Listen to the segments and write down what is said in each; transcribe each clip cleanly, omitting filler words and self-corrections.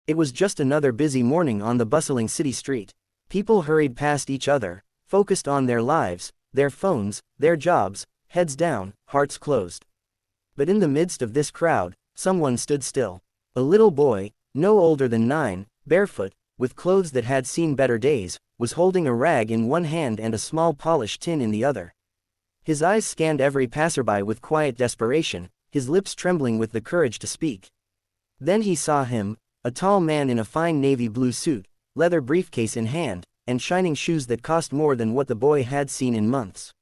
It was just another busy morning on the bustling city street. People hurried past each other, focused on their lives, their phones, their jobs, heads down, hearts closed. But in the midst of this crowd, someone stood still. A little boy, no older than 9, barefoot, with clothes that had seen better days, was holding a rag in one hand and a small polished tin in the other. His eyes scanned every passerby with quiet desperation, his lips trembling with the courage to speak. Then he saw him, a tall man in a fine navy blue suit, leather briefcase in hand, and shining shoes that cost more than what the boy had seen in months.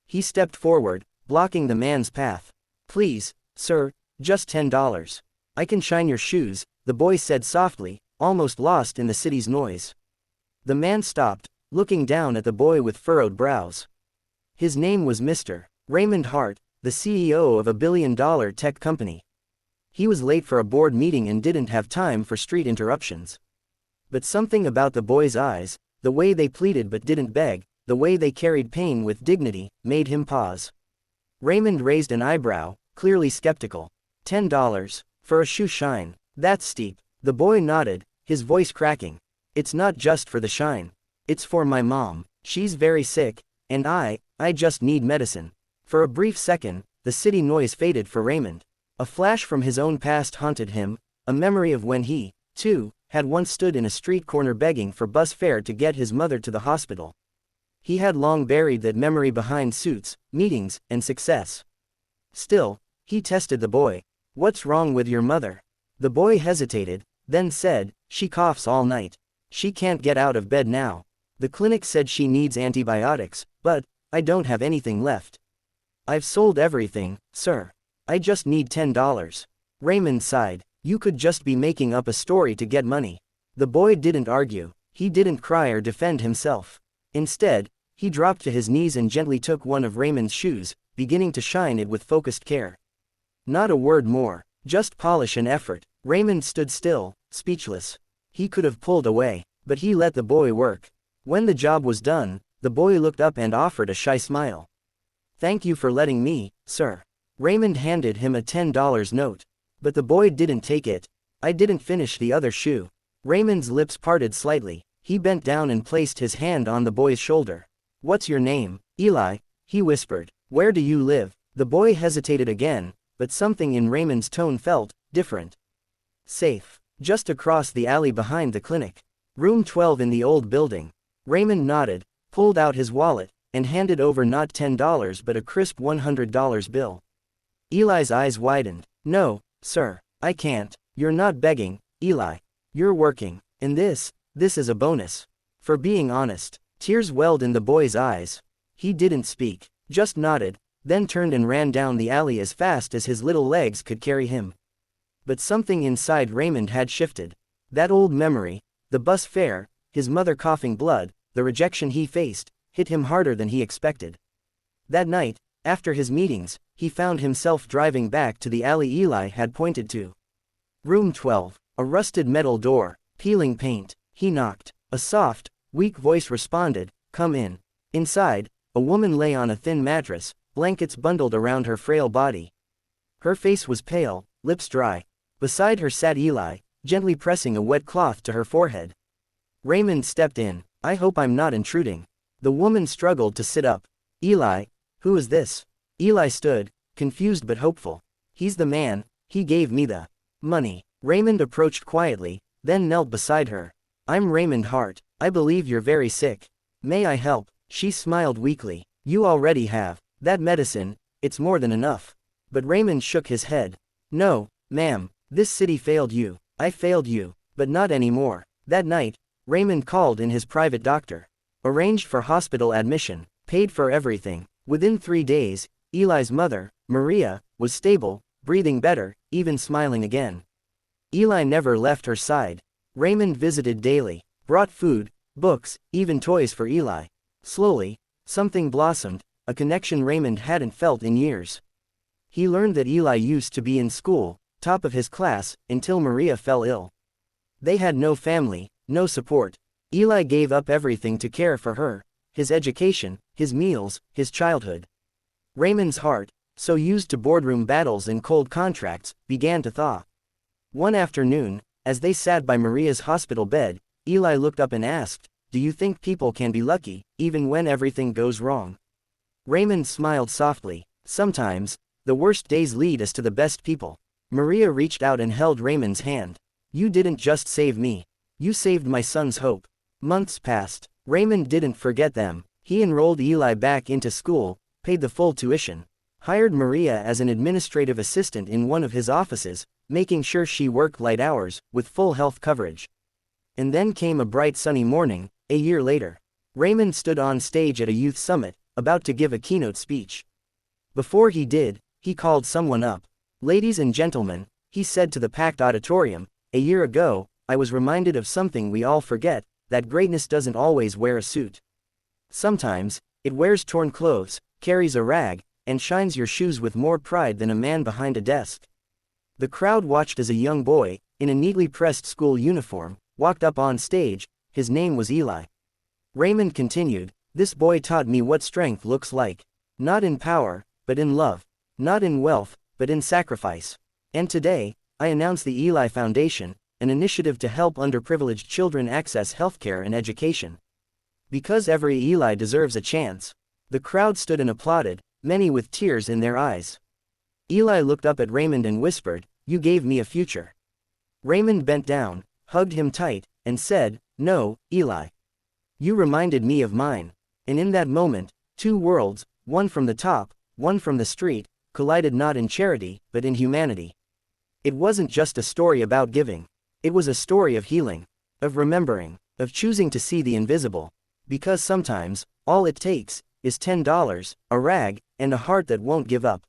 He stepped forward, blocking the man's path. "Please, sir, just $10. I can shine your shoes," the boy said softly, almost lost in the city's noise. The man stopped, looking down at the boy with furrowed brows. His name was Mr. Raymond Hart, the CEO of a billion-dollar tech company. He was late for a board meeting and didn't have time for street interruptions. But something about the boy's eyes, the way they pleaded but didn't beg, the way they carried pain with dignity, made him pause. Raymond raised an eyebrow, clearly skeptical. $10 for a shoe shine? That's steep." The boy nodded, his voice cracking. "It's not just for the shine. It's for my mom. She's very sick, and I just need medicine." For a brief second, the city noise faded for Raymond. A flash from his own past haunted him, a memory of when he, too, had once stood in a street corner begging for bus fare to get his mother to the hospital. He had long buried that memory behind suits, meetings, and success. Still, he tested the boy. "What's wrong with your mother?" The boy hesitated, then said, "She coughs all night. She can't get out of bed now. The clinic said she needs antibiotics, but I don't have anything left. I've sold everything, sir. I just need $10. Raymond sighed. "You could just be making up a story to get money." The boy didn't argue. He didn't cry or defend himself. Instead, he dropped to his knees and gently took one of Raymond's shoes, beginning to shine it with focused care. Not a word more, just polish and effort. Raymond stood still, speechless. He could have pulled away, but he let the boy work. When the job was done, the boy looked up and offered a shy smile. "Thank you for letting me, sir." Raymond handed him a $10 note. But the boy didn't take it. "I didn't finish the other shoe." Raymond's lips parted slightly. He bent down and placed his hand on the boy's shoulder. "What's your name?" "Eli," he whispered. "Where do you live?" The boy hesitated again, but something in Raymond's tone felt different. "Safe. Just across the alley behind the clinic. Room 12 in the old building." Raymond nodded, pulled out his wallet, and handed over not $10 but a crisp $100 bill. Eli's eyes widened. "No, sir, I can't." "You're not begging, Eli. You're working. And this is a bonus." For being honest. Tears welled in the boy's eyes. He didn't speak, just nodded, then turned and ran down the alley as fast as his little legs could carry him. But something inside Raymond had shifted. That old memory, the bus fare, his mother coughing blood, the rejection he faced, hit him harder than he expected. That night, after his meetings, he found himself driving back to the alley Eli had pointed to. Room 12, a rusted metal door, peeling paint. He knocked. A soft, weak voice responded, "Come in." Inside, a woman lay on a thin mattress, blankets bundled around her frail body. Her face was pale, lips dry. Beside her sat Eli, gently pressing a wet cloth to her forehead. Raymond stepped in. "I hope I'm not intruding." The woman struggled to sit up. "Eli, who is this?" Eli stood, confused but hopeful. "He's the man, he gave me the money." Raymond approached quietly, then knelt beside her. "I'm Raymond Hart. I believe you're very sick. May I help?" She smiled weakly. "You already have that medicine, it's more than enough." But Raymond shook his head. "No, ma'am, this city failed you. I failed you, but not anymore." That night, Raymond called in his private doctor. Arranged for hospital admission, paid for everything. Within 3 days, Eli's mother, Maria, was stable, breathing better, even smiling again. Eli never left her side. Raymond visited daily, brought food, books, even toys for Eli. Slowly, something blossomed, a connection Raymond hadn't felt in years. He learned that Eli used to be in school, top of his class, until Maria fell ill. They had no family, no support. Eli gave up everything to care for her, his education, his meals, his childhood. Raymond's heart, so used to boardroom battles and cold contracts, began to thaw. One afternoon, As they sat by Maria's hospital bed, Eli looked up and asked, "Do you think people can be lucky, even when everything goes wrong?" Raymond smiled softly. "Sometimes, the worst days lead us to the best people." Maria reached out and held Raymond's hand. "You didn't just save me. You saved my son's hope." Months passed. Raymond didn't forget them. He enrolled Eli back into school, paid the full tuition, hired Maria as an administrative assistant in one of his offices, making sure she worked light hours, with full health coverage. And then came a bright sunny morning, a year later. Raymond stood on stage at a youth summit, about to give a keynote speech. Before he did, he called someone up. "Ladies and gentlemen," he said to the packed auditorium, "a year ago, I was reminded of something we all forget, that greatness doesn't always wear a suit. Sometimes, it wears torn clothes, carries a rag, and shines your shoes with more pride than a man behind a desk." The crowd watched as a young boy, in a neatly pressed school uniform, walked up on stage. His name was Eli. Raymond continued, "This boy taught me what strength looks like. Not in power, but in love. Not in wealth, but in sacrifice." And today, I announce the Eli Foundation, an initiative to help underprivileged children access healthcare and education. Because every Eli deserves a chance. The crowd stood and applauded, many with tears in their eyes. Eli looked up at Raymond and whispered, "You gave me a future." Raymond bent down, hugged him tight, and said, "No, Eli. You reminded me of mine." And in that moment, two worlds, one from the top, one from the street, collided not in charity, but in humanity. It wasn't just a story about giving. It was a story of healing, of remembering, of choosing to see the invisible. Because sometimes, all it takes is $10, a rag, and a heart that won't give up.